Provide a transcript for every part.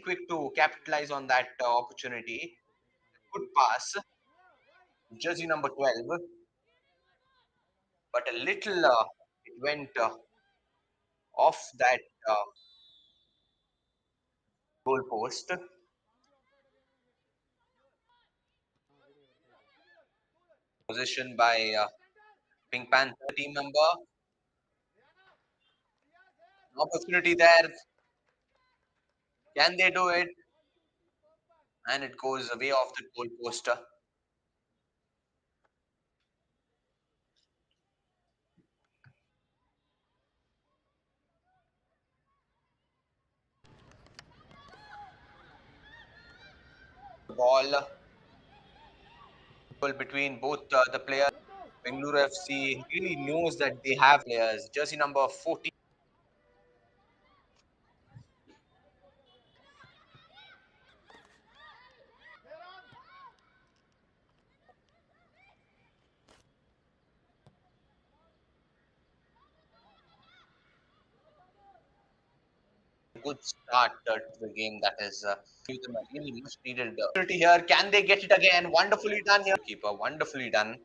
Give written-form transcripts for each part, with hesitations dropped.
quick to capitalize on that opportunity. Good pass, jersey number 12, but a little it went off that goal post. Position by Pink Panther team member. Opportunity there. Can they do it? And it goes away off the goal post. Ball between both the players. Bengaluru FC really knows that they have players. Jersey number 14. Good start to the game that is give them a really much needed opportunity here. Can they get it again? Wonderfully done here. Keeper, wonderfully done.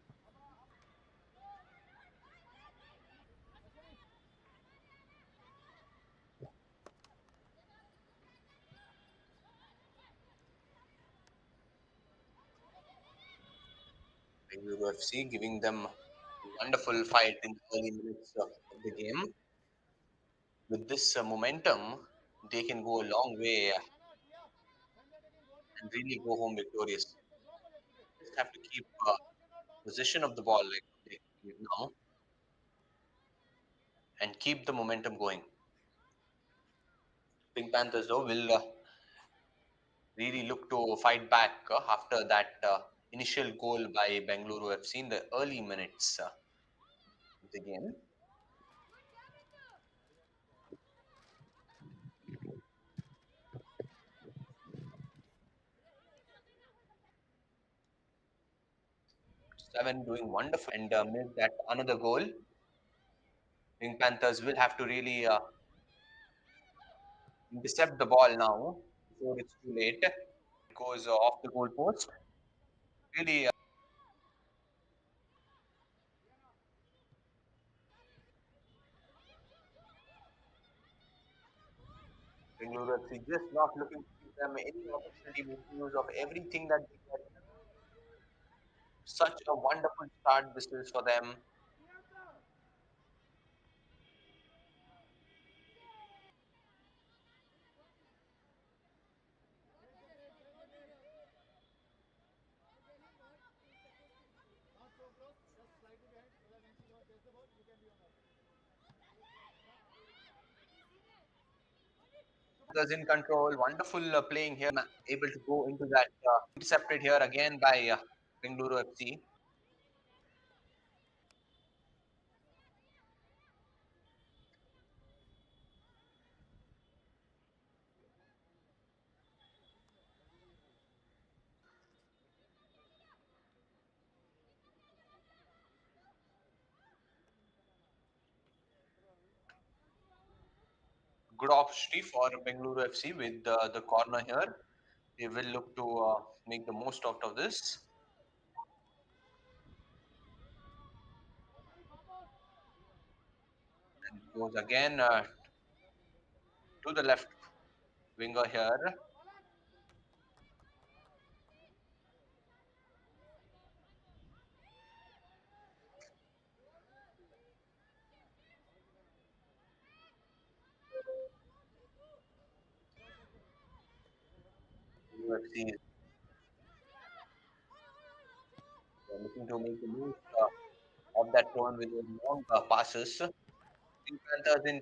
Bengaluru FC giving them a wonderful fight in the early minutes of the game. With this momentum, they can go a long way and really go home victorious. Just have to keep possession of the ball like they do now and keep the momentum going. Pink Panthers though will really look to fight back after that initial goal by Bengaluru FC in the early minutes of the game. Seven doing wonderful and missed that another goal. Pink Panthers will have to really intercept the ball now before it's too late. It goes off the goal post. Really, Bengaluru FC just not looking to give them any opportunity, making use of everything that they get. Such a wonderful start this is for them. Panthers in control, wonderful playing here, able to go into that intercepted here again by Bengaluru FC. Good opportunity for Bengaluru FC with the corner here. They will look to make the most out of this. And goes again to the left winger here. UFC is looking to make the most of that turn with long passes. Pink Panthers in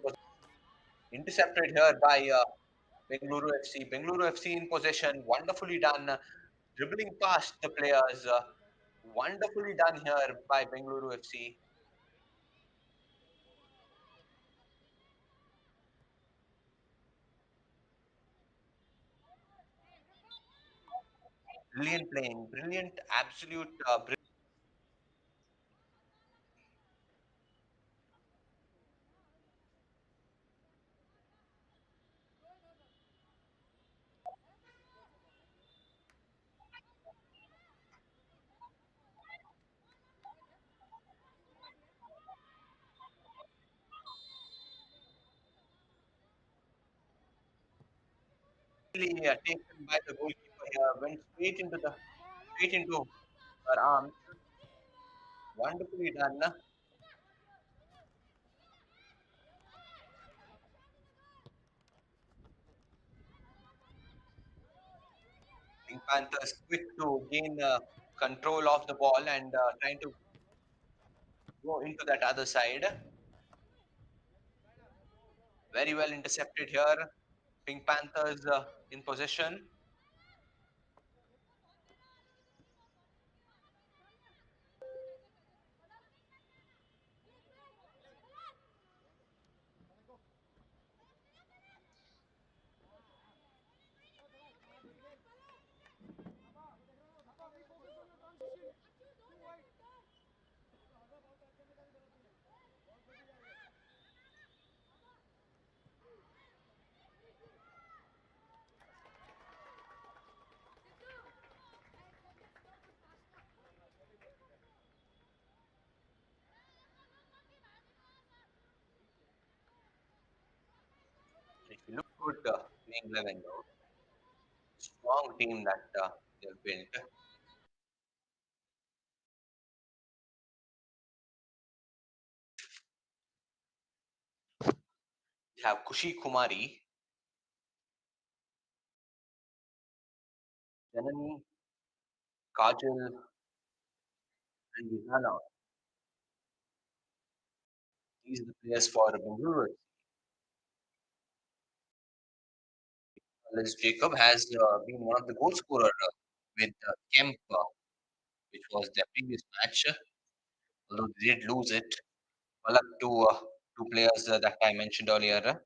intercepted here by Bengaluru FC. Bengaluru FC in possession, wonderfully done, dribbling past the players. Wonderfully done here by Bengaluru FC. Brilliant playing, brilliant, absolute taken by the goalkeeper here, went straight into her arms. Wonderfully done. Pink Panthers quick to gain control of the ball and trying to go into that other side. Very well intercepted here. Pink Panthers in possession. If you look good playing 11 though, strong team that they've built. They have Kushi Kumari, Janani, Kajal, and Vihana. These are the players for Bengaluru. As Jacob has been one of the goal scorer with Kemp, which was their previous match. Although they did lose it. Well, to two players that I mentioned earlier.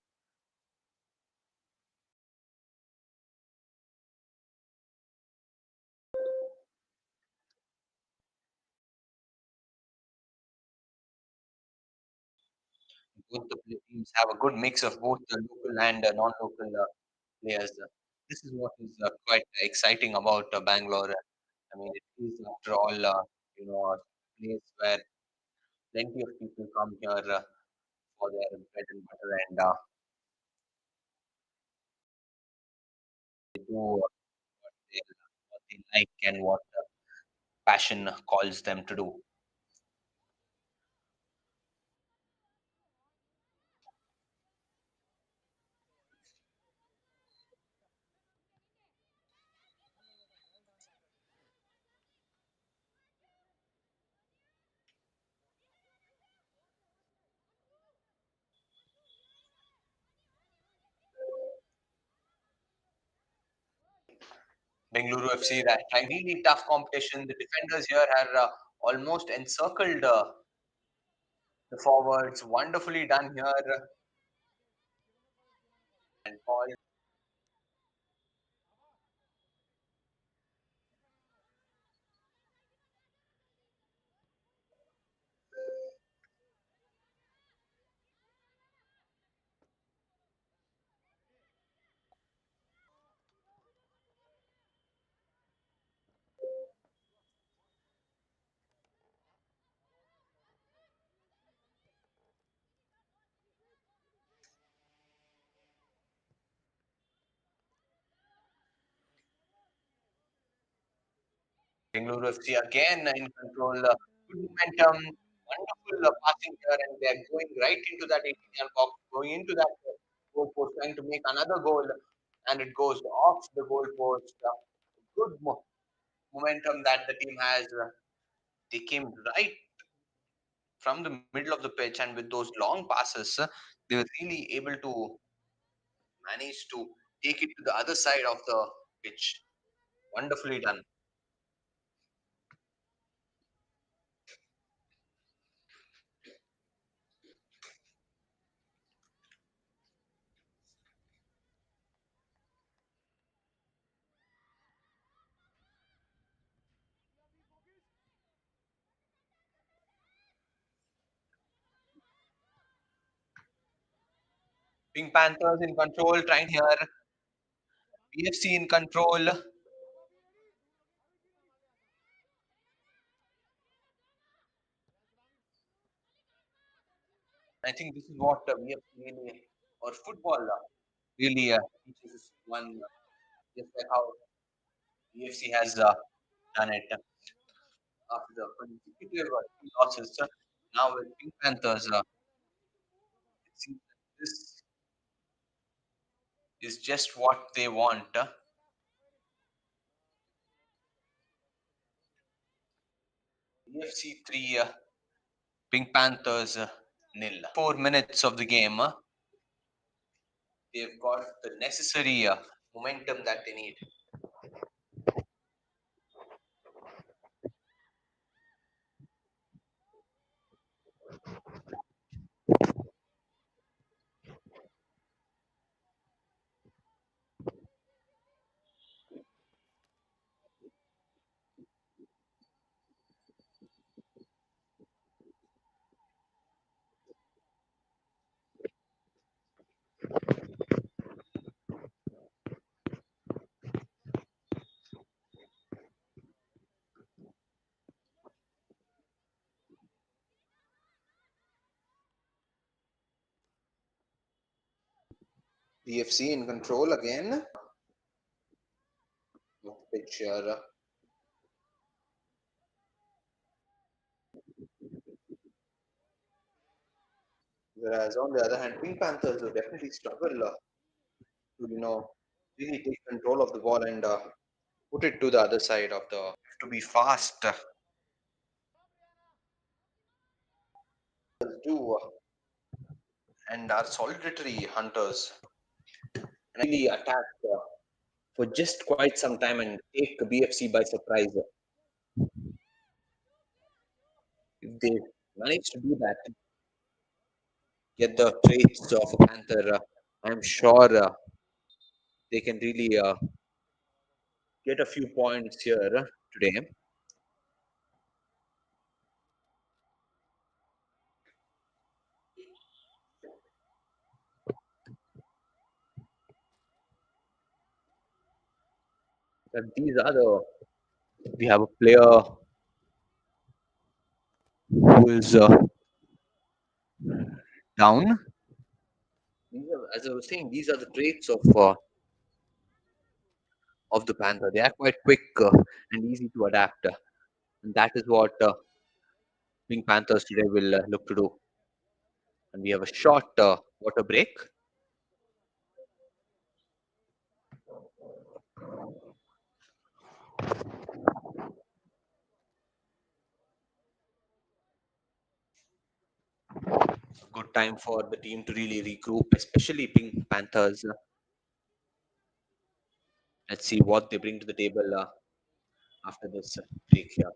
Both the teams have a good mix of both the local and non-local players. This is what is quite exciting about Bangalore. I mean, it is after all, a place where plenty of people come here for their bread and butter, and they do what they like and what passion calls them to do. Bengaluru FC that trying really tough competition. The defenders here are almost encircled the forwards. Wonderfully done here. And Paul Bengaluru FC again in control. Good momentum, wonderful passing here, and they're going right into that 18-yard box, going into that goal post, trying to make another goal, and it goes off the goal post. Good momentum that the team has. They came right from the middle of the pitch, and with those long passes, they were really able to manage to take it to the other side of the pitch. Wonderfully done. Pink Panthers in control, trying here. PFC in control. I think this is what we have really, or football really teaches us one. just like how EFC has done it after the consecutive three losses. Now with Pink Panthers, it seems that this is just what they want. EFC 3, Pink Panthers nil. 4 minutes of the game, they've got the necessary momentum that they need. DFC in control again of the picture. Whereas on the other hand, Pink Panthers will definitely struggle to really take control of the ball and put it to the other side of the to be fast do and are solitary hunters and really attack for just quite some time and take BFC by surprise. If they manage to do that, get the traits of a Panther, I'm sure they can really get a few points here today. That these are the we have a player who is down. These are, as I was saying, these are the traits of the Panther. They are quite quick and easy to adapt, and that is what Pink Panthers today will look to do. And we have a short water break. A good time for the team to really regroup, especially Pink Panthers. Let's see what they bring to the table after this break here.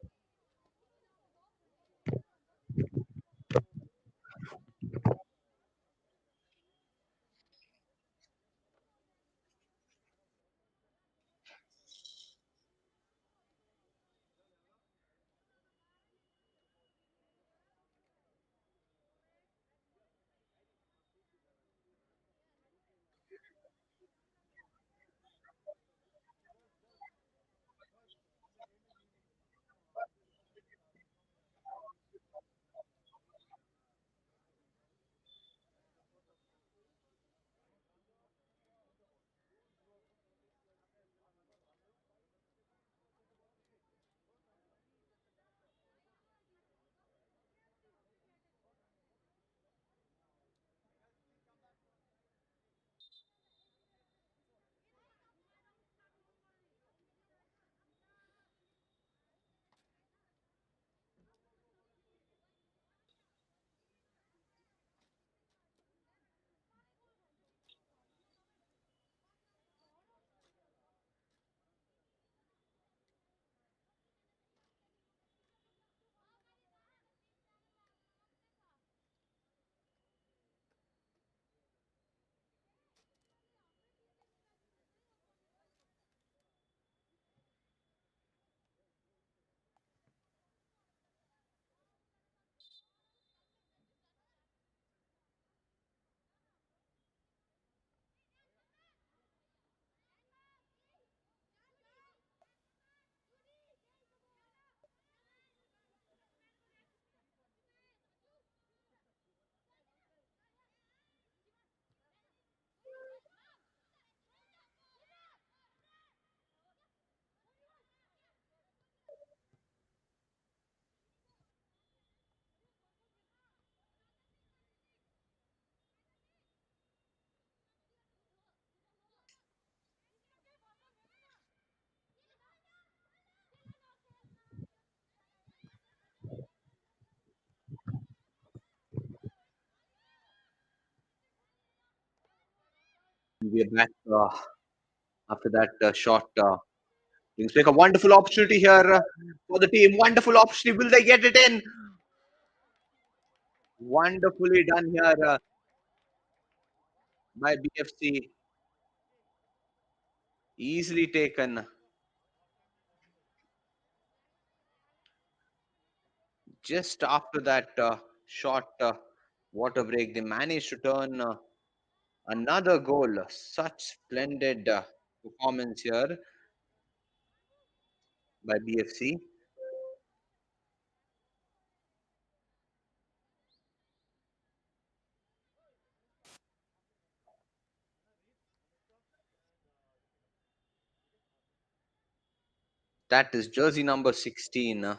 We're back after that short. Things make a wonderful opportunity here for the team. Wonderful opportunity. Will they get it in? Wonderfully done here by BFC. Easily taken. Just after that short water break, they managed to turn another goal. Such splendid performance here by BFC. That is jersey number 16,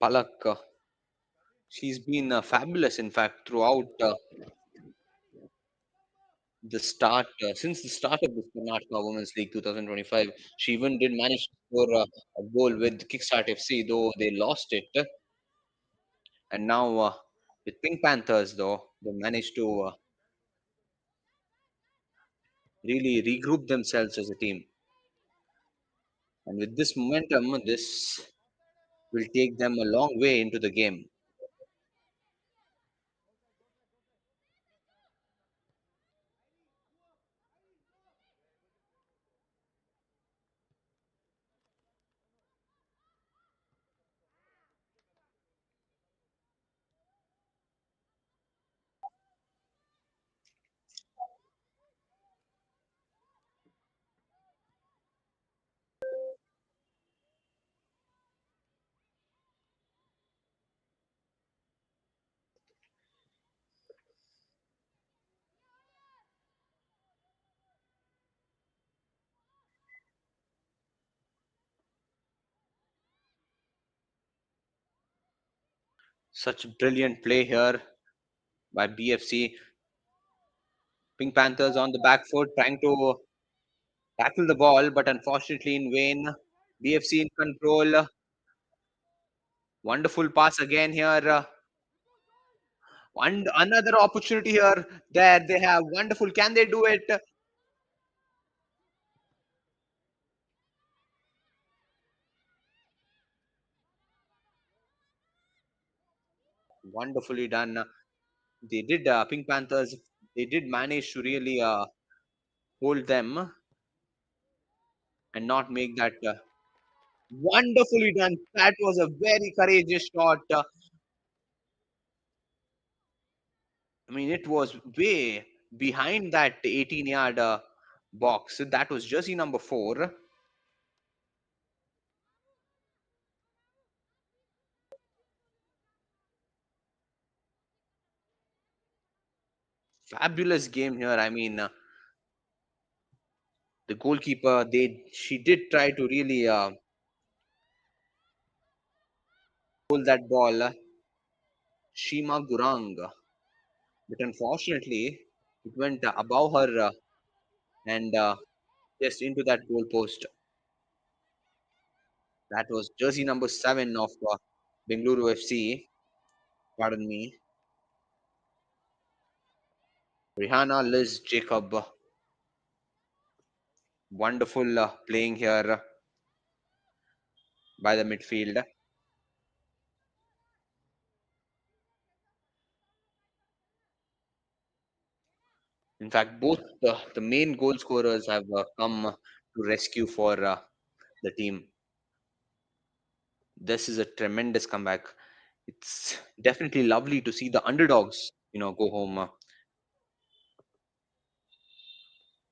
Palak. She's been fabulous, in fact, throughout the start, since the start of this Karnataka Women's League 2025. She even did manage to score a goal with Kickstart FC, though they lost it. And now with Pink Panthers, though, they managed to really regroup themselves as a team. And with this momentum, this will take them a long way into the game. Such brilliant play here by BFC. Pink Panthers on the back foot, trying to tackle the ball, but unfortunately in vain. BFC in control. Wonderful pass again here. And another opportunity here. There they have. Wonderful. Can they do it? Wonderfully done. They did, Pink Panthers, they did manage to really hold them and not make that. Wonderfully done. That was a very courageous shot. I mean, it was way behind that 18-yard box. That was jersey number 4. Fabulous game here. I mean, the goalkeeper, she did try to really hold that ball, Shima Gurang, but unfortunately, it went above her and just into that goal post. That was jersey number 7 of Bengaluru FC. Pardon me, Rihanna Liz Jacob. Wonderful playing here by the midfield. In fact, both the main goal scorers have come to rescue for the team. This is a tremendous comeback. It's definitely lovely to see the underdogs, go home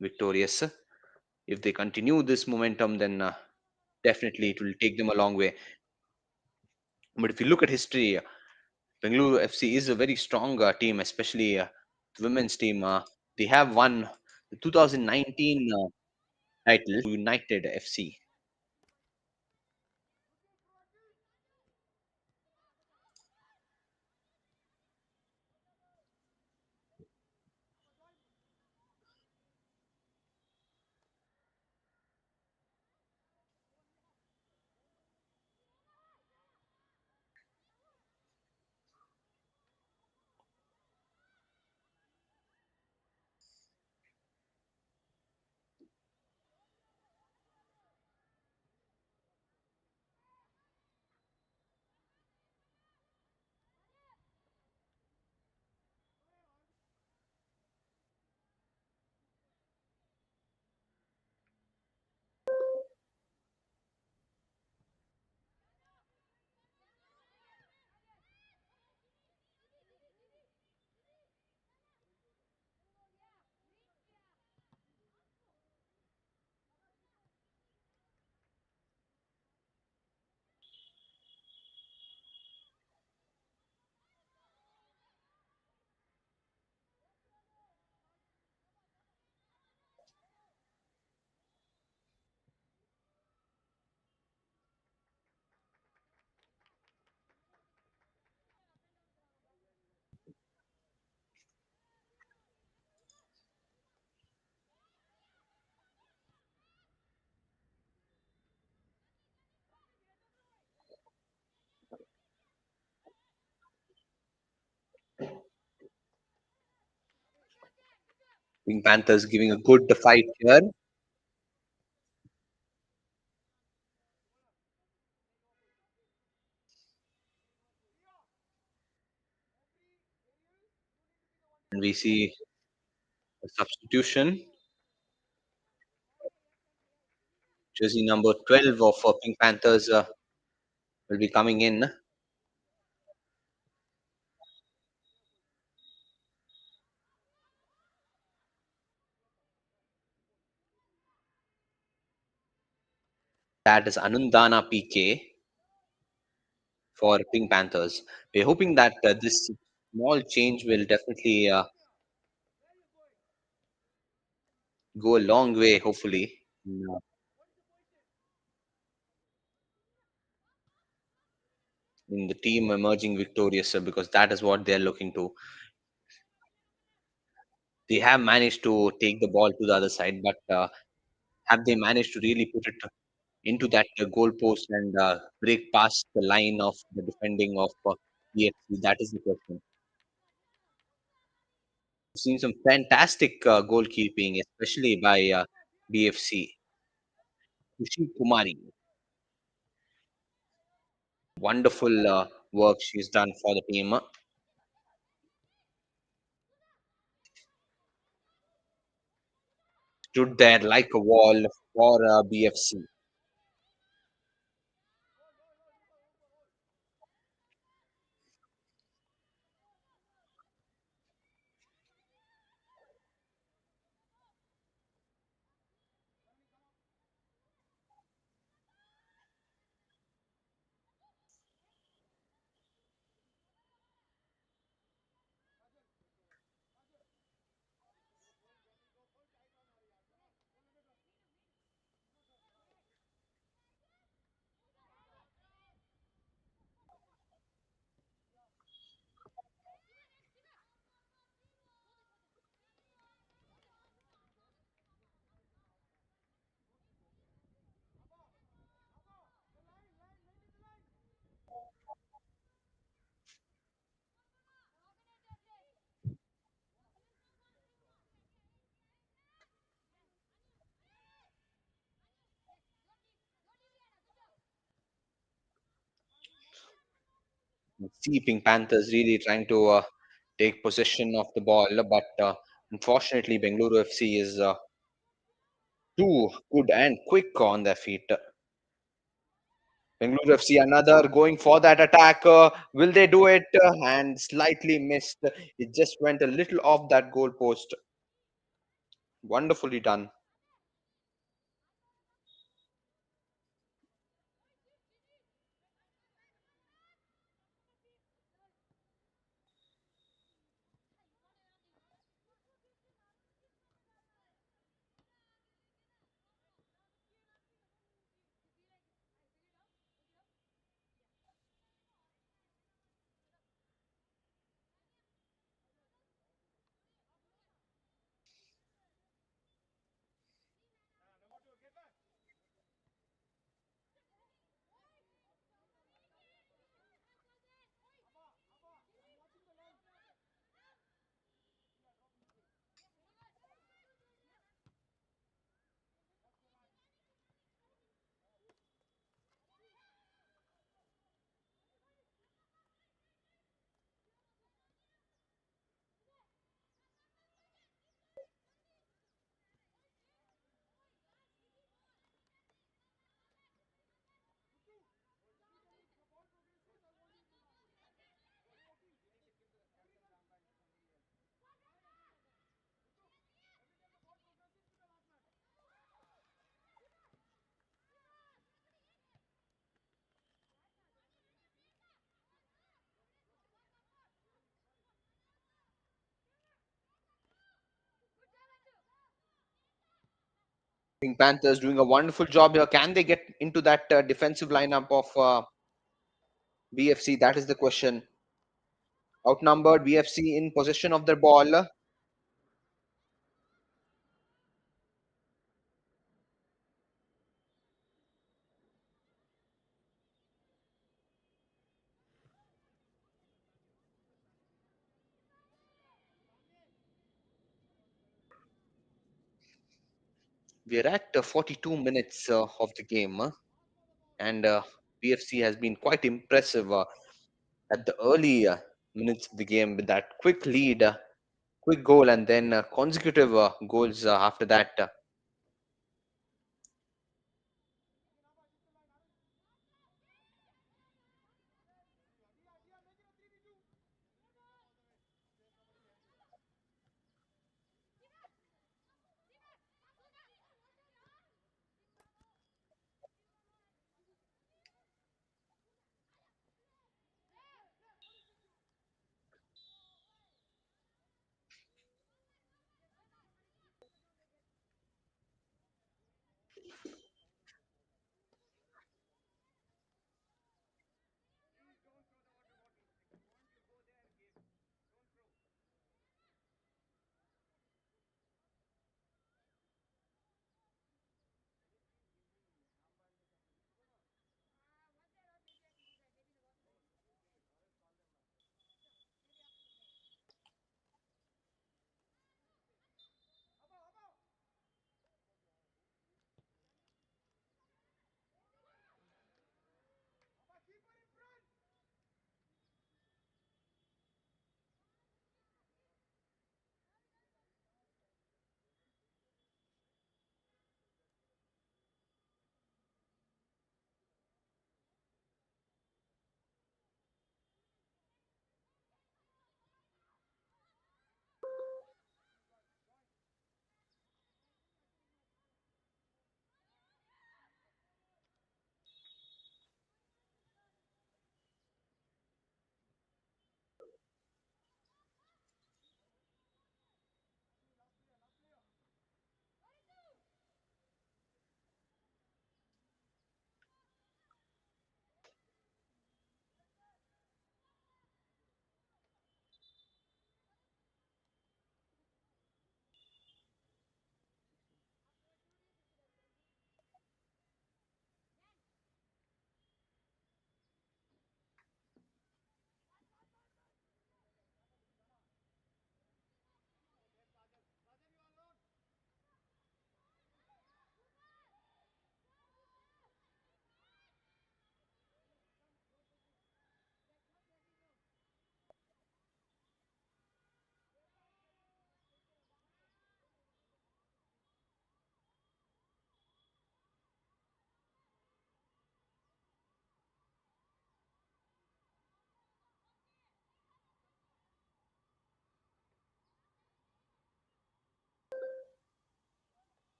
victorious. If they continue this momentum, then definitely it will take them a long way. But if you look at history, Bengaluru FC is a very strong team, especially the women's team. They have won the 2019 title, United FC. Pink Panthers giving a good fight here. And we see a substitution. Jersey number 12 of Pink Panthers will be coming in. That is Anundana PK for Pink Panthers. We're hoping that this small change will definitely go a long way, hopefully, in the team emerging victorious because that is what they're looking to. They have managed to take the ball to the other side, but have they managed to really put it into that goal post and break past the line of the defending of PFC? That is the question. We've seen some fantastic goalkeeping, especially by BFC. Kushi Kumari, wonderful work she's done for the team. Stood there like a wall for BFC. See Pink Panthers really trying to take possession of the ball, but unfortunately, Bengaluru FC is too good and quick on their feet. Bengaluru FC another going for that attack. Will they do it? And slightly missed. It just went a little off that goal post. Wonderfully done. Pink Panthers doing a wonderful job here. Can they get into that defensive lineup of BFC? That is the question. Outnumbered BFC in possession of their ball. We're at 42 minutes of the game, and BFC has been quite impressive at the early minutes of the game with that quick lead, quick goal, and then consecutive goals after that.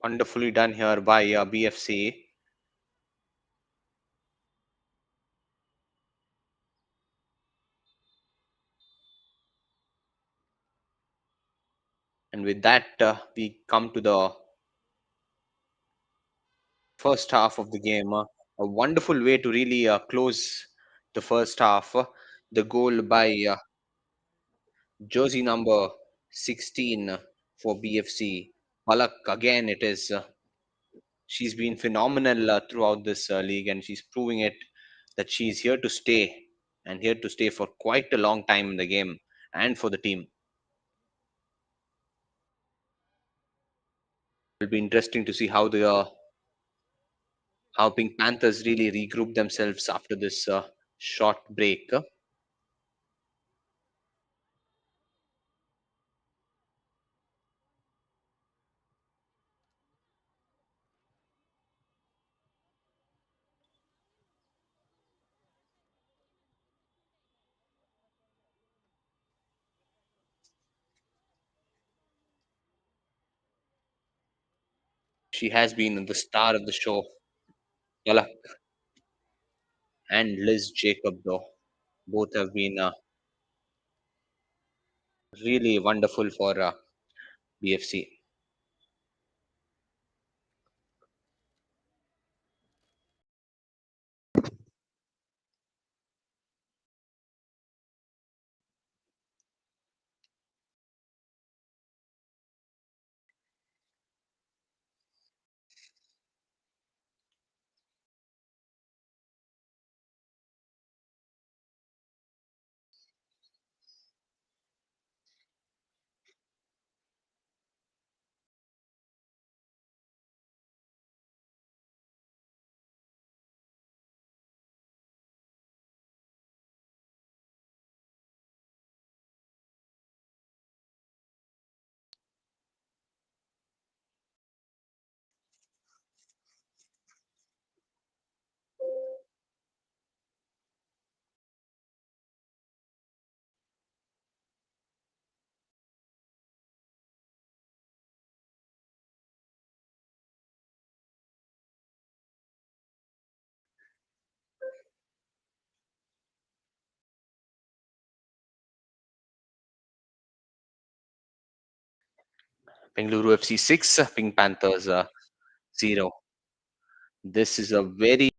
Wonderfully done here by BFC. And with that, we come to the first half of the game. A wonderful way to really close the first half. The goal by jersey number 16 for BFC. Palak, again, it is. She's been phenomenal throughout this league, and she's proving it that she's here to stay and here to stay for quite a long time in the game and for the team. It'll be interesting to see how Pink Panthers really regroup themselves after this short break. She has been the star of the show. Palak and Liz Jacob, though, both have been really wonderful for BFC. Bengaluru FC 6, Pink Panthers 0. This is a very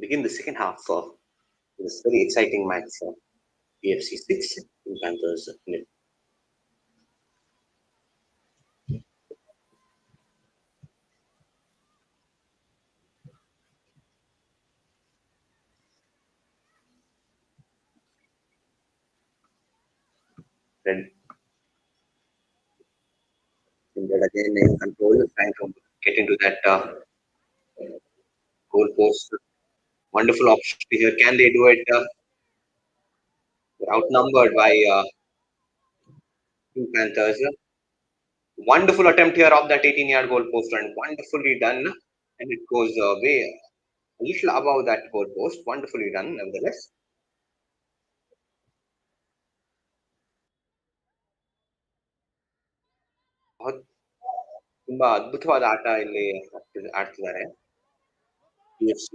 begin the second half of this very exciting match. AFC 6 in Panthers. Red Injured again in control, trying to get into that goal post. Wonderful opportunity here. Can they do it? They're outnumbered by Pink Panthers. Wonderful attempt here of that 18-yard goal post and wonderfully done. And it goes way a little above that goal post. Wonderfully done, nevertheless. बहुत ತುಂಬಾ ಅದ್ಭುತವಾದ ಆಟ ಇಲ್ಲಿ ಆಡ್ತಿದ್ದಾರೆ UFC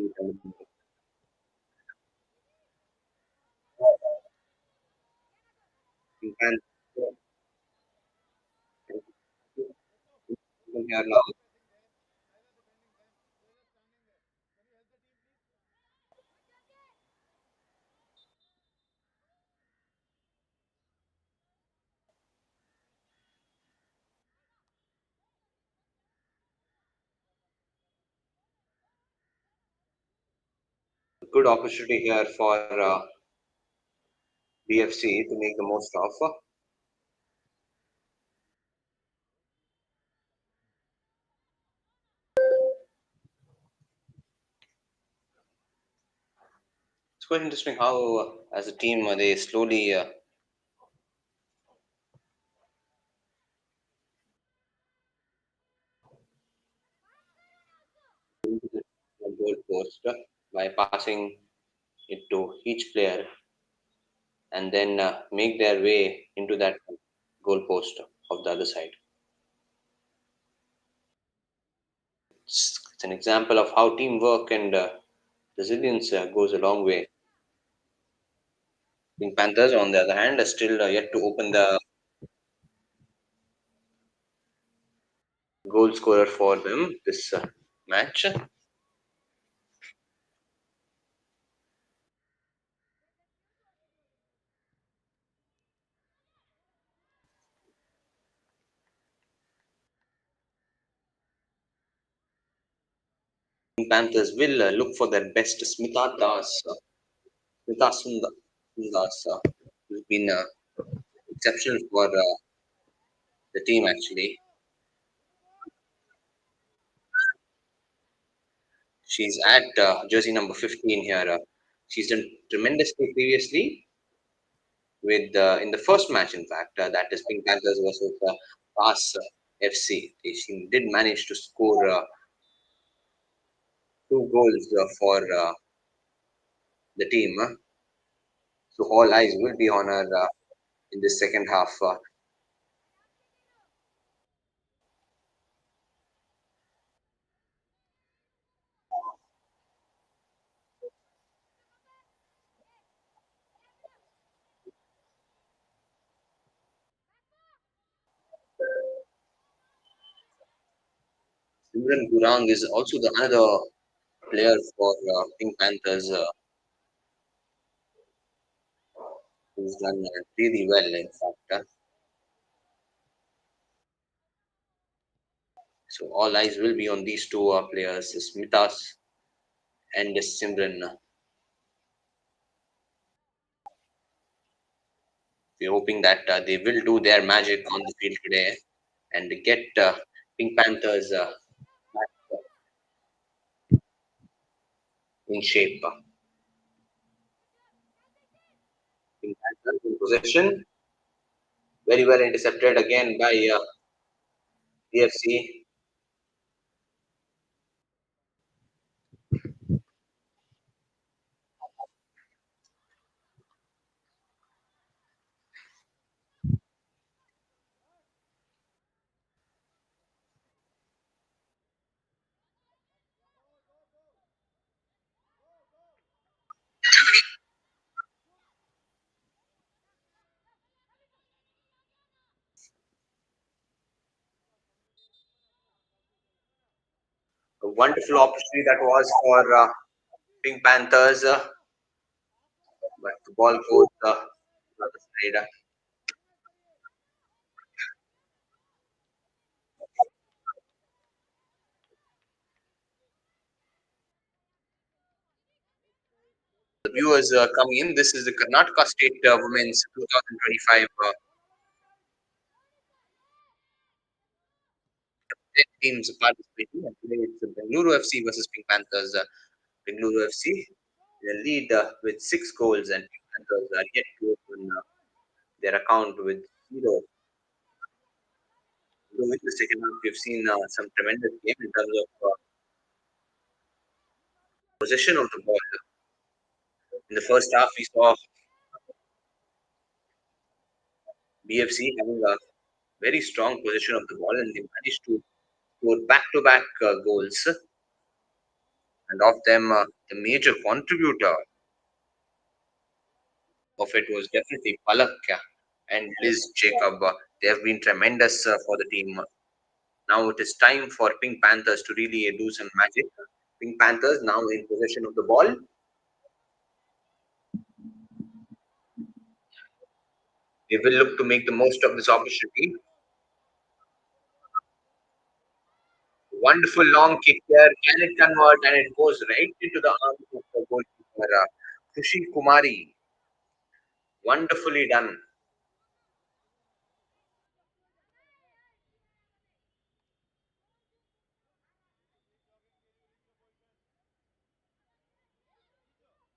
here now. Good opportunity here for BFC to make the most of. It's quite interesting how, as a team, they slowly into the goal post by passing it to each player and then make their way into that goal post of the other side. It's an example of how teamwork and resilience goes a long way. Pink Panthers, on the other hand, are still yet to open the goal scorer for them this match. Pink Panthers will look for their best Smita Das, Smita Sundas, who's been exceptional for the team actually. She's at jersey number 15 here. She's done tremendously previously with in the first match, in fact, that is Pink Panthers versus Pass FC. She did manage to score two goals for the team. So all eyes will be on her in the second half. Simran Gurang is also the another player for Pink Panthers who's done really well, in fact. So all eyes will be on these two players, Smithas and Simran. We're hoping that they will do their magic on the field today and get Pink Panthers back in shape. Pink Panthers in possession, very well intercepted again by PFC. A wonderful opportunity that was for Pink Panthers, but the ball goes to the other side. The viewers coming in. This is the Karnataka State Women's 2025 teams participating. And today it's Bengaluru FC versus Pink Panthers. Bengaluru FC they lead with 6 goals, and Pink Panthers are yet to open their account with 0. So in the second half, we've seen some tremendous game in terms of possession of the ball. In the first half, we saw BFC having a very strong possession of the ball, and they managed to score back-to-back goals. And of them, the major contributor of it was definitely Palak and Liz Jacob. They have been tremendous for the team. Now it is time for Pink Panthers to really do some magic. Pink Panthers now in possession of the ball. They will look to make the most of this opportunity. Wonderful long kick there. Can it convert? And it goes right into the arms of the goalkeeper, Khushi Kumari. Wonderfully done.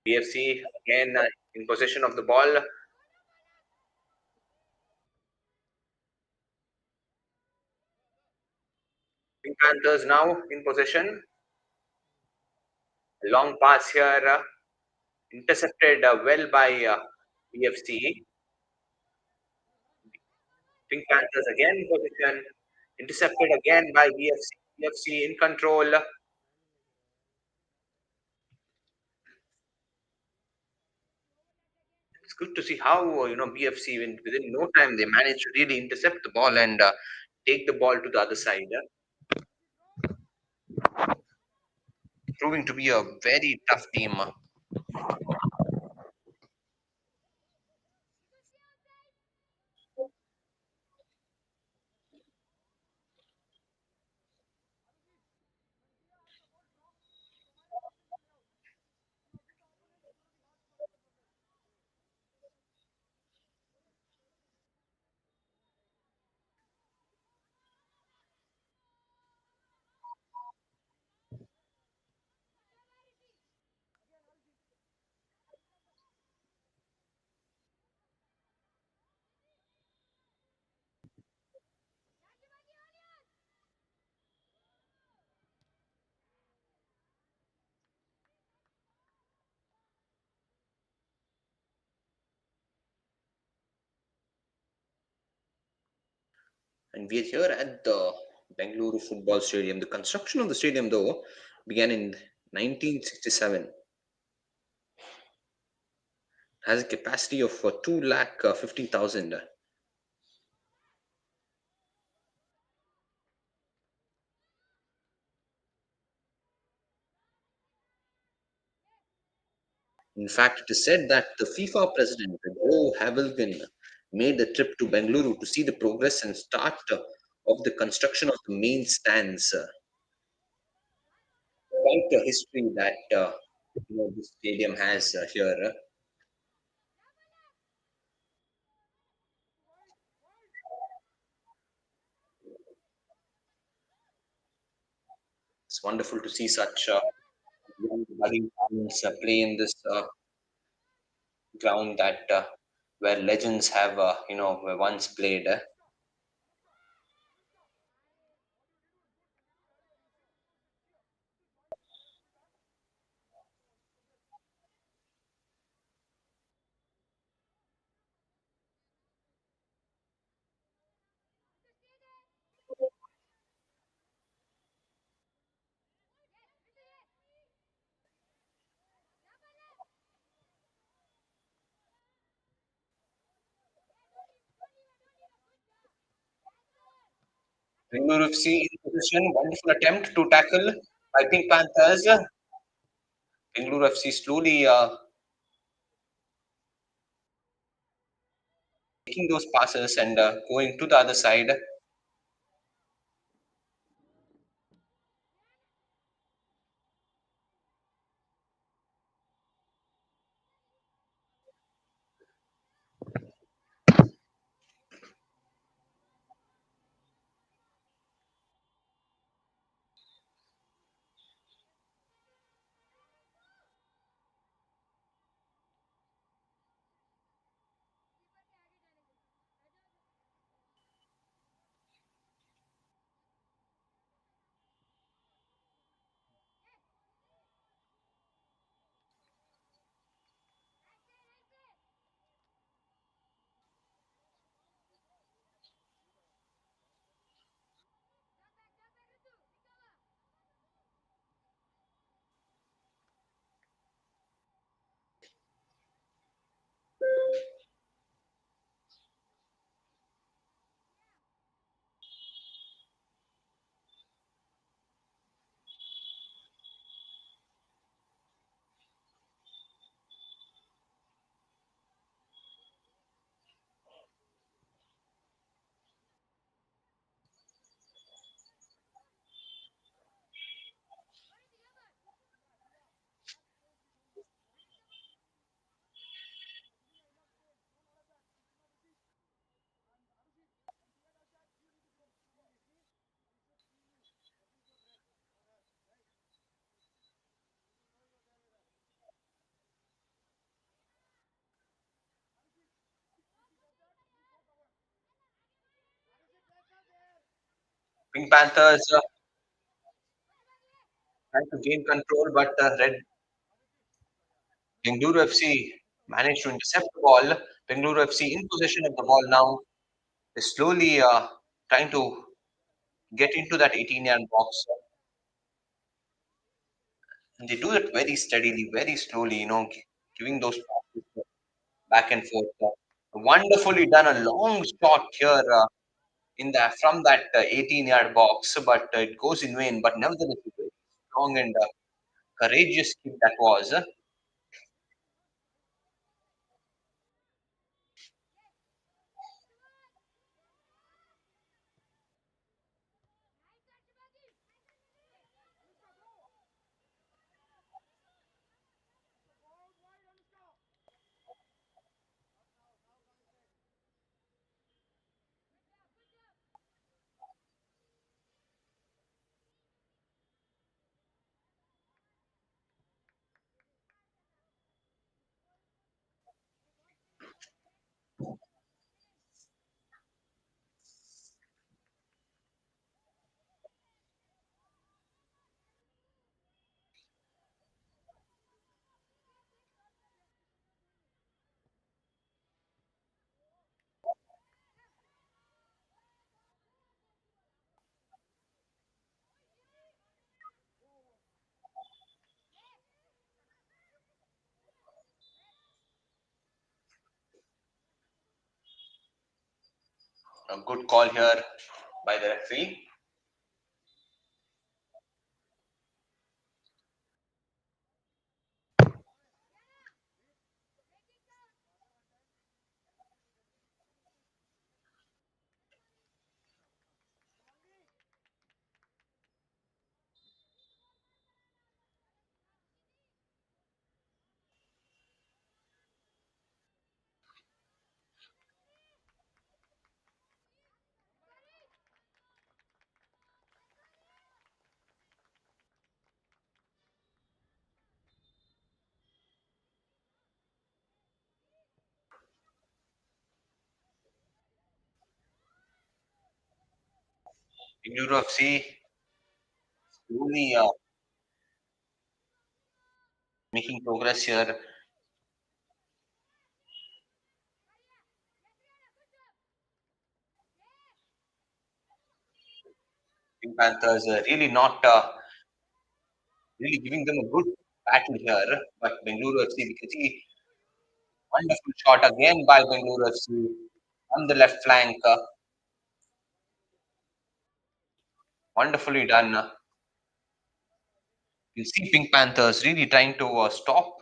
BFC again in possession of the ball. Pink Panthers now in possession. A long pass here, intercepted well by BFC. Pink Panthers again in position, intercepted again by BFC. BFC in control. It's good to see how BFC within no time they managed to really intercept the ball and take the ball to the other side, proving to be a very tough team. And we're here at the Bengaluru Football Stadium. The construction of the stadium, though, began in 1967. Has a capacity of 2 lakh 50,000. In fact, it is said that the FIFA president, Joe Havilgan, made a trip to Bengaluru to see the progress and start of the construction of the main stands. Quite a history that this stadium has here. It's wonderful to see such young budding talents play in this ground that where legends have were once played. Bengaluru FC in position, wonderful attempt to tackle by Pink Panthers. Bengaluru FC slowly taking those passes and going to the other side. Pink Panthers trying to gain control, but Red Bengaluru FC managed to intercept the ball. Bengaluru FC in possession of the ball now. They're slowly trying to get into that 18-yard box. And they do it very steadily, very slowly, giving those passes back and forth. Wonderfully done, a long shot here in that from that 18-yard box, but it goes in vain. But nevertheless, a very strong and courageous kick that was. A good call here by the referee. Bengaluru FC slowly making progress here. Pink Panthers really not really giving them a good battle here. But Bengaluru FC, we can see wonderful shot again by Bengaluru FC on the left flank. Wonderfully done. You see Pink Panthers really trying to stop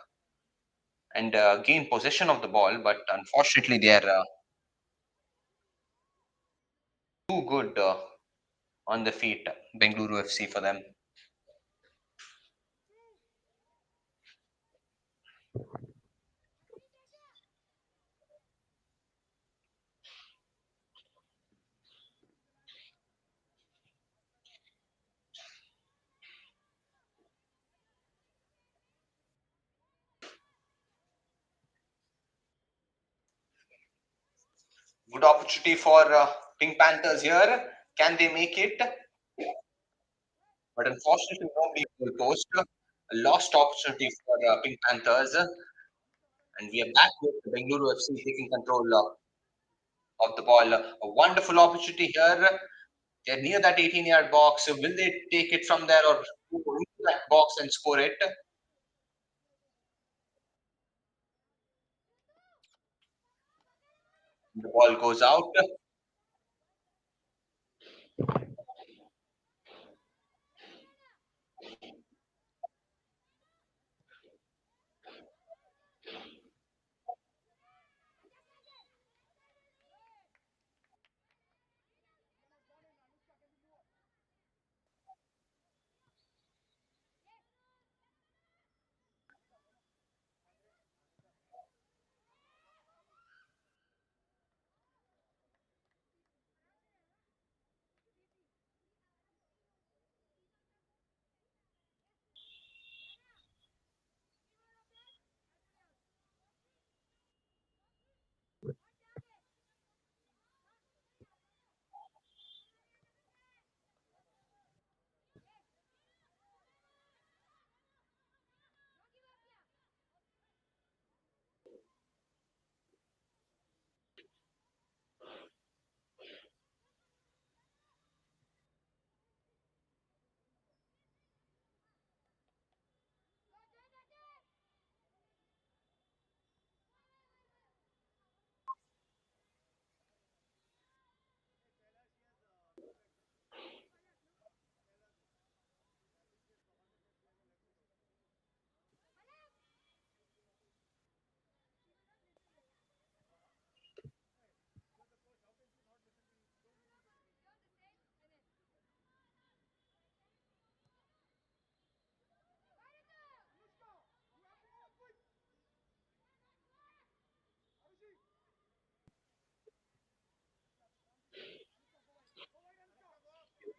and gain possession of the ball, but unfortunately they are too good on the feet. Bengaluru FC for them. Good opportunity for Pink Panthers here. Can they make it? But unfortunately, nobody goal post. A lost opportunity for Pink Panthers. And we are back with Bengaluru FC taking control of the ball. A wonderful opportunity here. They're near that 18-yard box. So will they take it from there or go into that box and score it? The ball goes out.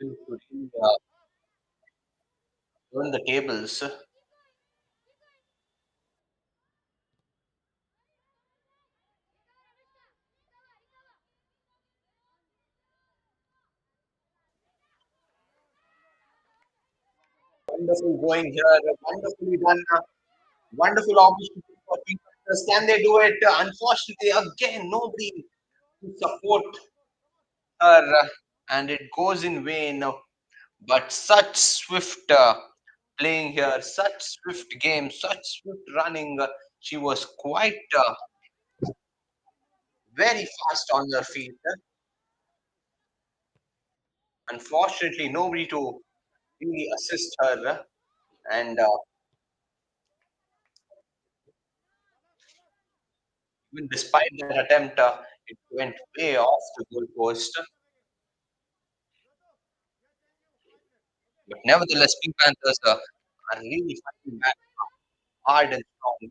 To really, turn the tables. Wonderful going here. Wonderfully done. Wonderful opportunity for Pink Panthers. Can they do it? Unfortunately, again, nobody to support her, and it goes in vain. But such swift playing here, such swift game, such swift running. She was quite very fast on her feet. Unfortunately, nobody to really assist her. And even despite that attempt, it went way off the goalpost. But nevertheless, Pink Panthers are really fighting back hard and strong.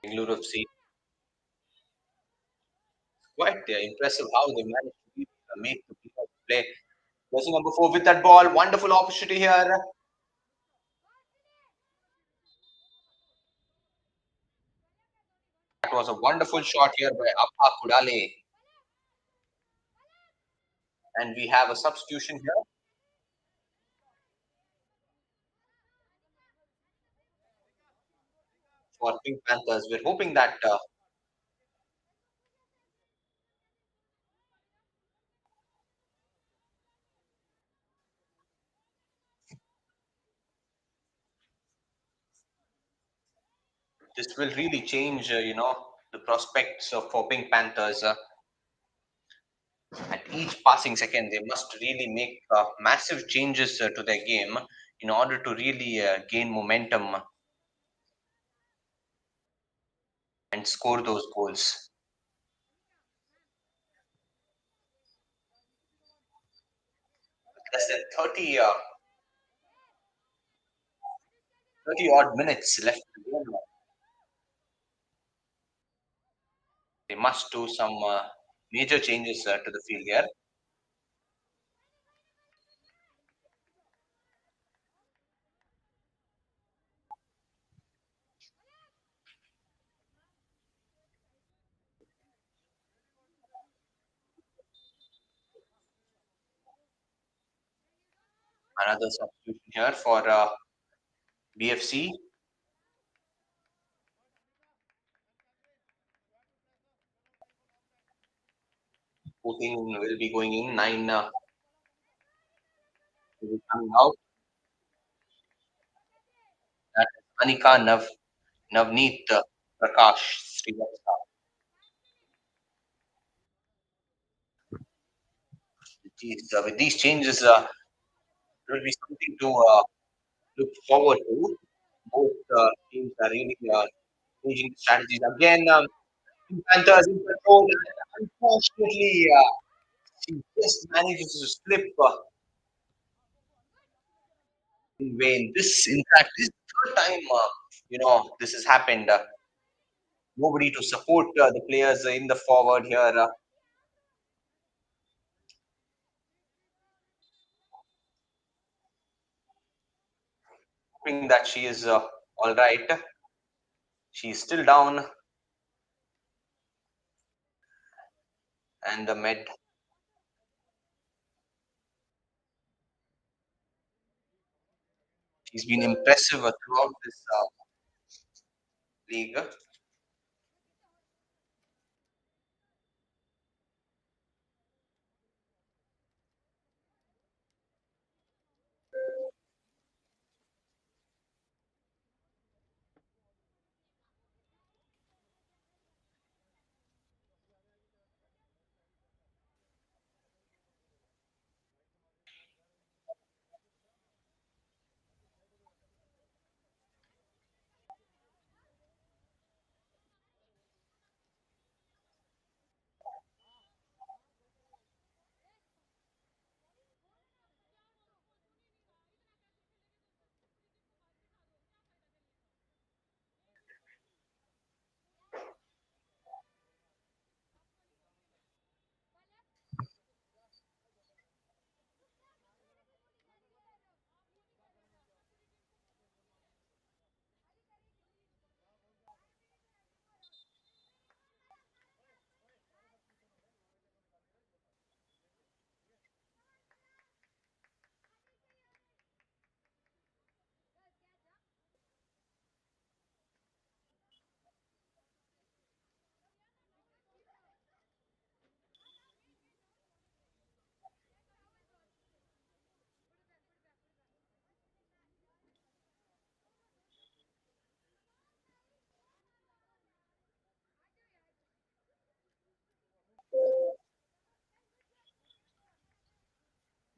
Bengaluru FC. Quite impressive how they managed to make the players play. Jersey number 4 with that ball. Wonderful opportunity here. That was a wonderful shot here by Appa Kudale. And we have a substitution here for Pink Panthers. We're hoping that this will really change, the prospects for Pink Panthers. At each passing second, they must really make massive changes to their game in order to really gain momentum and score those goals. Less than 30 odd minutes left in the game. They must do some major changes to the field here. Another substitution here for BFC. 14 will be going in, 9 will be coming out. That is Anika Navneet Prakash Srivastava. With these changes, it will be something to look forward to. Both teams are really changing strategies. Again, Panthers in control. And unfortunately, she just manages to slip in vain. This, in fact, is the third time this has happened. Nobody to support the players in the forward here. Hoping that she is all right. She's still down, and the med. She's been impressive throughout this league.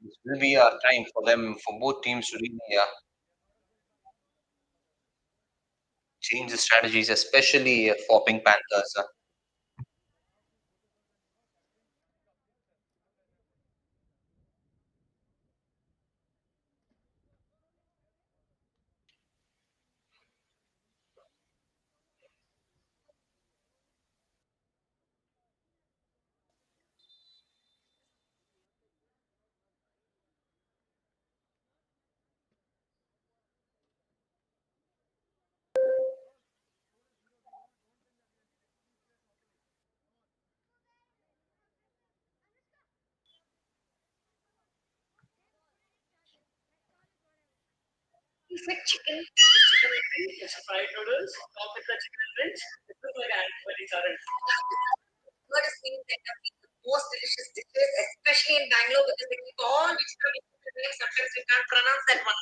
This will be a time for them, for both teams to really change the strategies, especially for Pink Panthers. With chicken wings, fried noodles, top with the chicken wings. It looks like anybody current. What is being tend to be the most delicious dishes, especially in Bangalore because they keep all regional names. Sometimes we can't pronounce that one.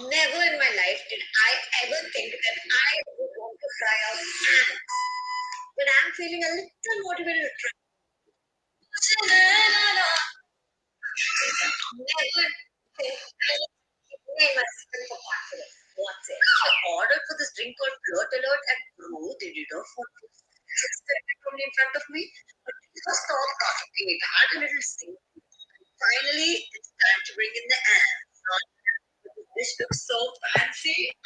Never in my life did I ever think that I would want to try out ants. But I'm feeling a little motivated to try. Never think I must have for confidence. What's it? I ordered for this drink called Flirt Alert and bro, they did a for only in front of me. But it was stop talking. It had a little sing. Finally, it's time to bring in the ants. This looks so fancy.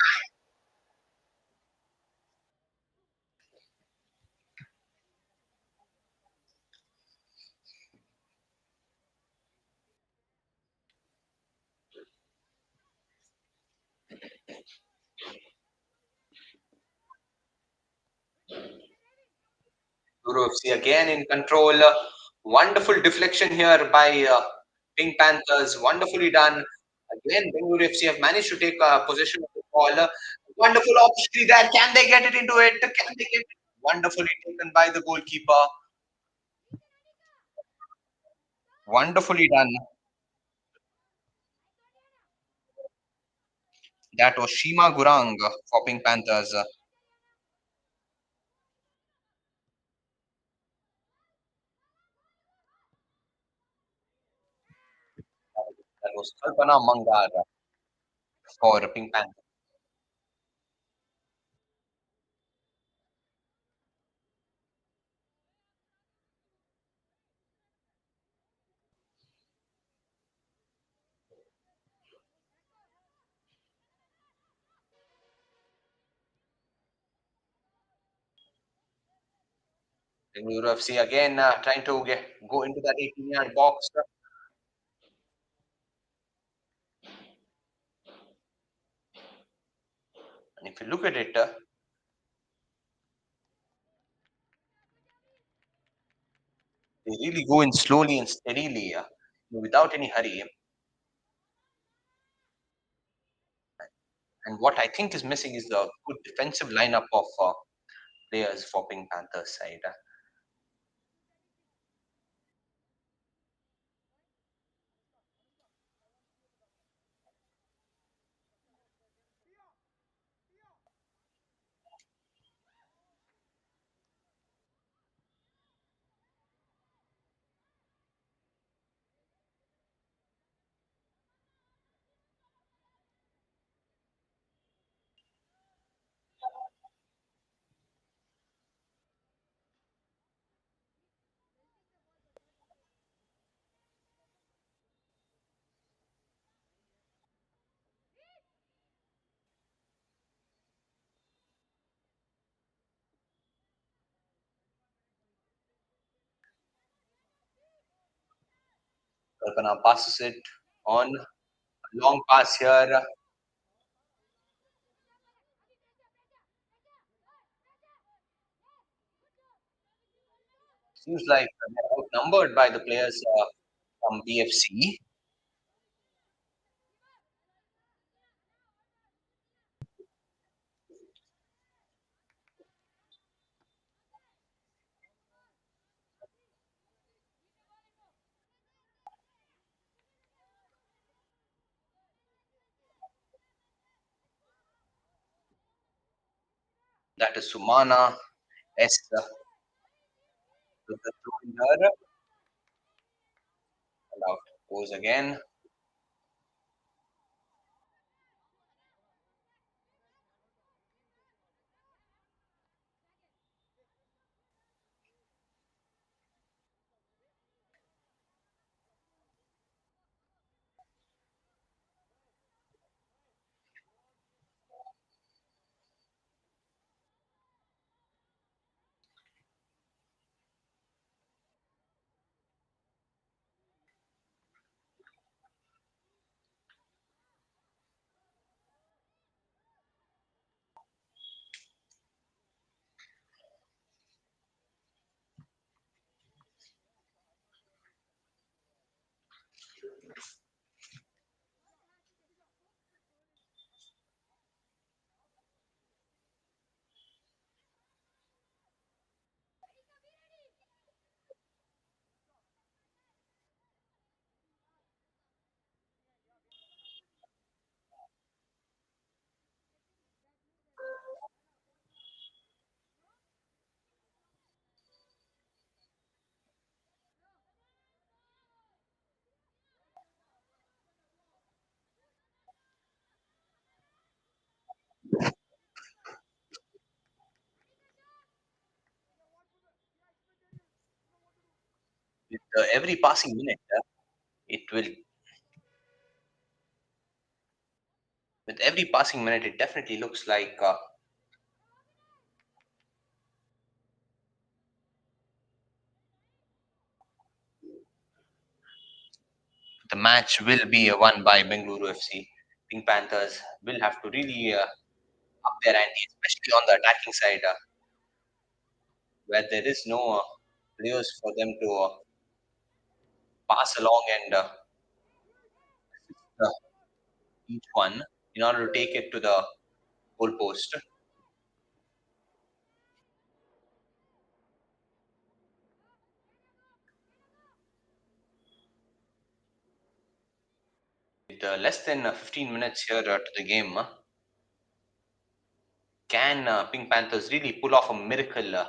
Bengaluru FC again in control. Wonderful deflection here by Pink Panthers. Wonderfully done. Again, Bengaluru FC have managed to take possession of the ball. Wonderful opportunity there. Can they get it into it? Can they get it? Wonderfully taken by the goalkeeper. Wonderfully done. That was Shima Gurang for Pink Panthers. That was Kalpana Mangar for Pink Panthers. Bengaluru FC again trying to go into that 18-yard box. And if you look at it, they really go in slowly and steadily without any hurry. And what I think is missing is the good defensive lineup of players for Pink Panthers side. Kalpana passes it on. Long pass here. Seems like they're outnumbered by the players from BFC. That is Sumana S. With the throw in her. And out goes again. With every passing minute, it will with every passing minute, it definitely looks like the match will be won by Bengaluru FC. Pink Panthers will have to really up their ante, especially on the attacking side, where there is no players for them to pass along and assist each one in order to take it to the goal post. With less than 15 minutes here to the game, can Pink Panthers really pull off a miracle?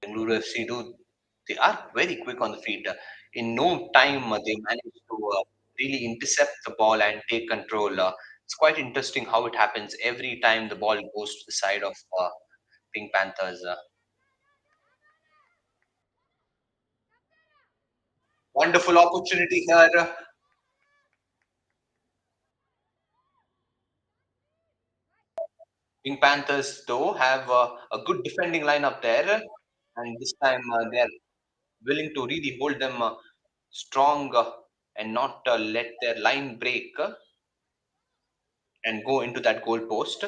Bengaluru FC do. They are very quick on the feet. In no time, they manage to really intercept the ball and take control. It's quite interesting how it happens every time the ball goes to the side of Pink Panthers. Wonderful opportunity here. Pink Panthers, though, have a good defending line up there, and this time they are willing to really hold them strong and not let their line break and go into that goal post.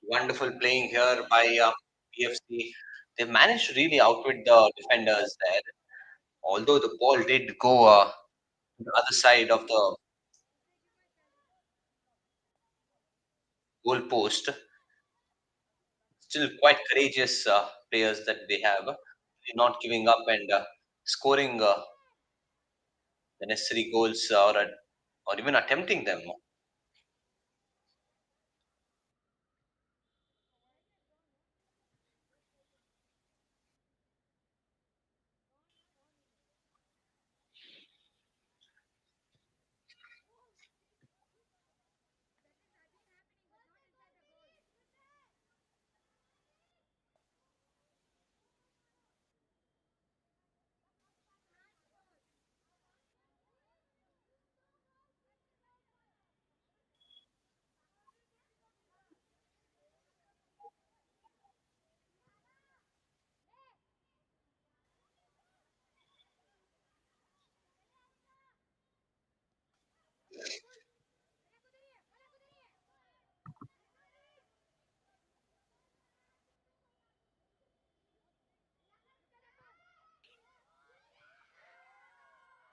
Wonderful playing here by PFC. They managed to really outwit the defenders there. Although the ball did go to the other side of the goal post, still quite courageous players that they have. Not giving up and scoring the necessary goals or even attempting them.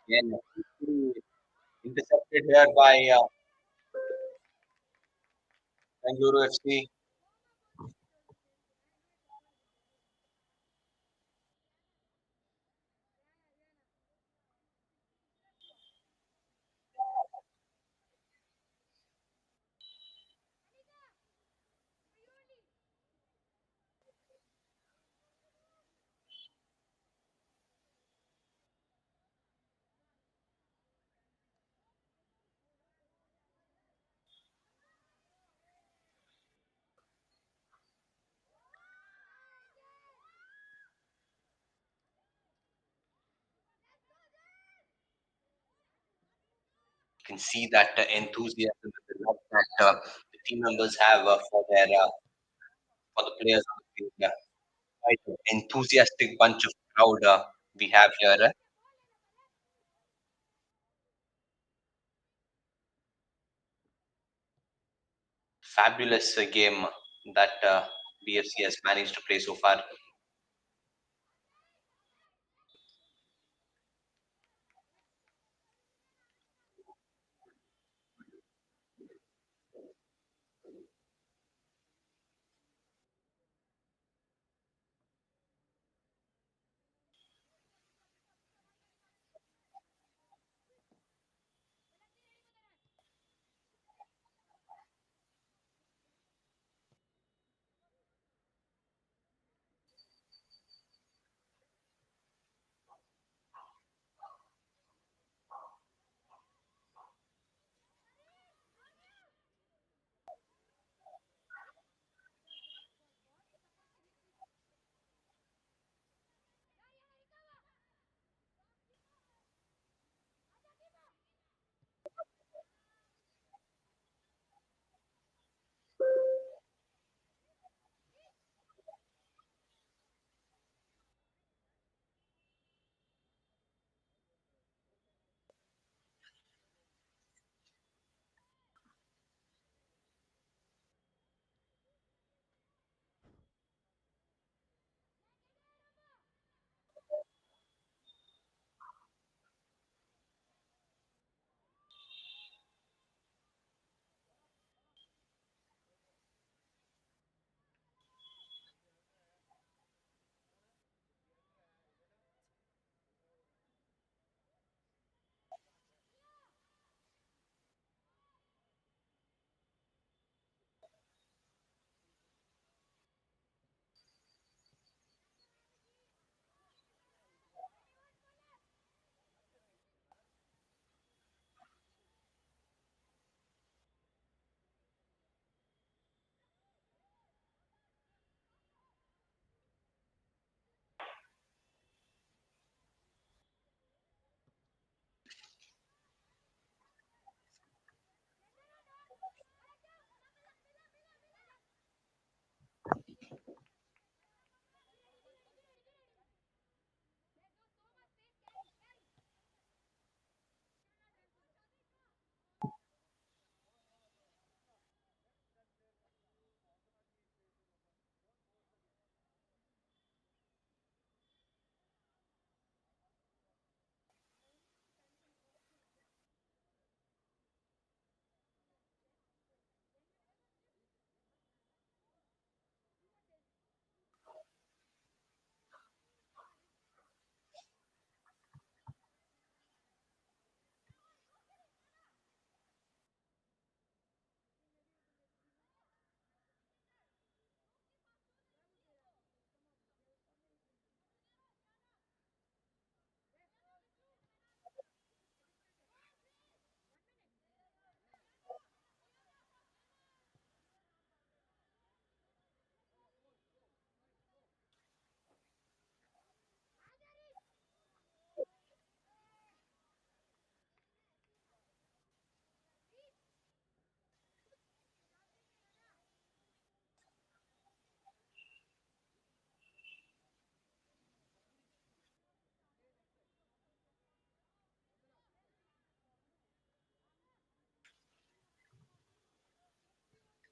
Again, intercepted here by Bengaluru FC. You can see that enthusiasm, the love that the team members have for the players on the field. Quite an enthusiastic bunch of crowd we have here. Fabulous game that BFC has managed to play so far.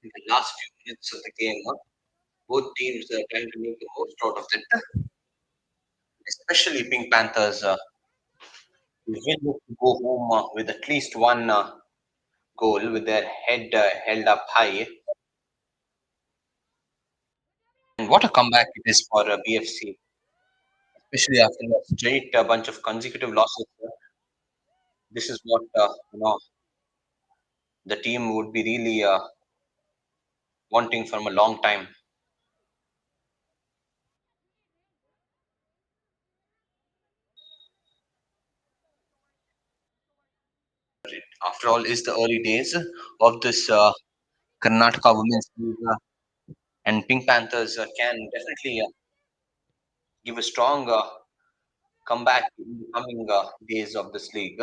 In the last few minutes of the game, both teams are trying to make the most out of it, especially Pink Panthers. They will look to go home with at least one goal with their head held up high. And what a comeback it is for BFC, especially after a straight bunch of consecutive losses. This is what the team would be really wanting from a long time. After all, is the early days of this Karnataka Women's League, and Pink Panthers can definitely give a strong comeback in the coming days of this league.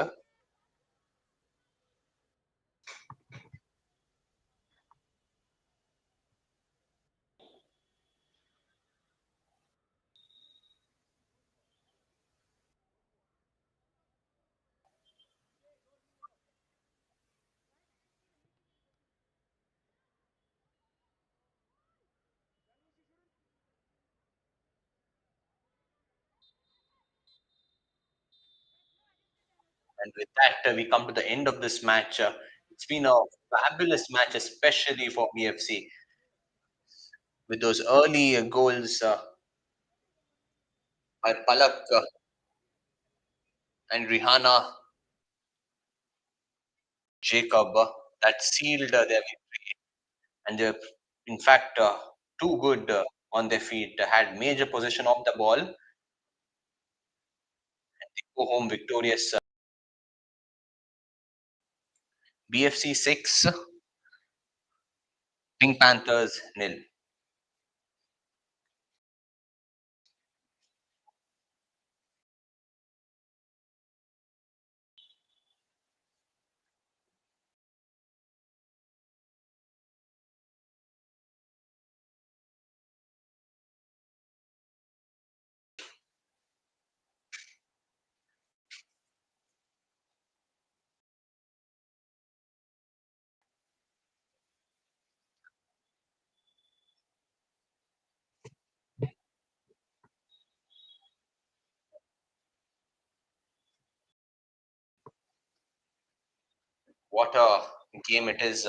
And with that, we come to the end of this match. It's been a fabulous match, especially for BFC, with those early goals by Palak and Rihanna Jacob that sealed their victory. And they're, in fact, too good on their feet, had major possession of the ball, and they go home victorious. BFC 6, Pink Panthers nil. What a game it is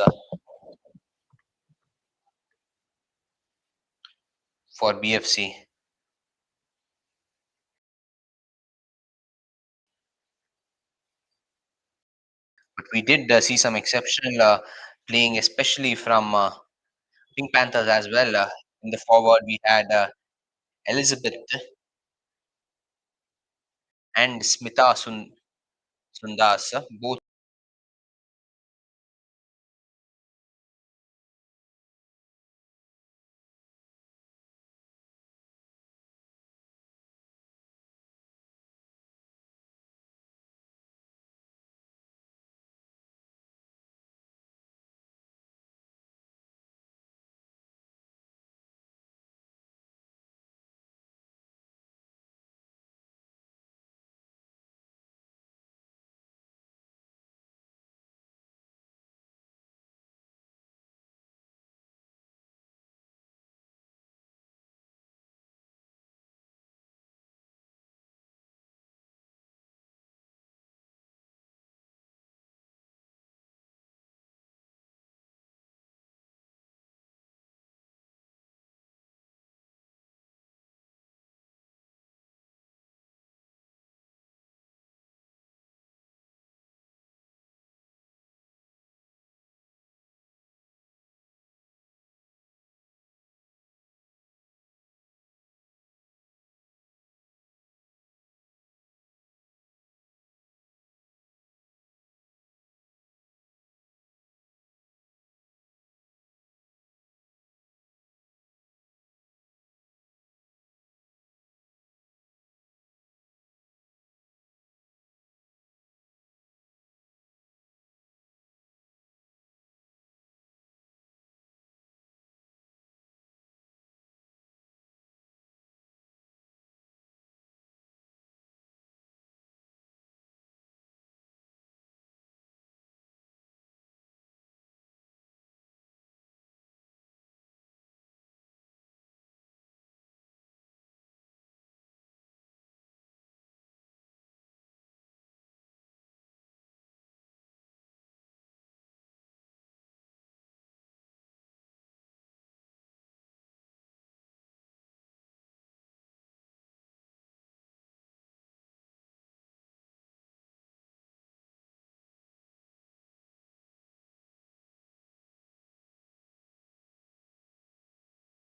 for BFC. But we did see some exceptional playing, especially from Pink Panthers as well. In the forward, we had Elizabeth and Smita Sundas, both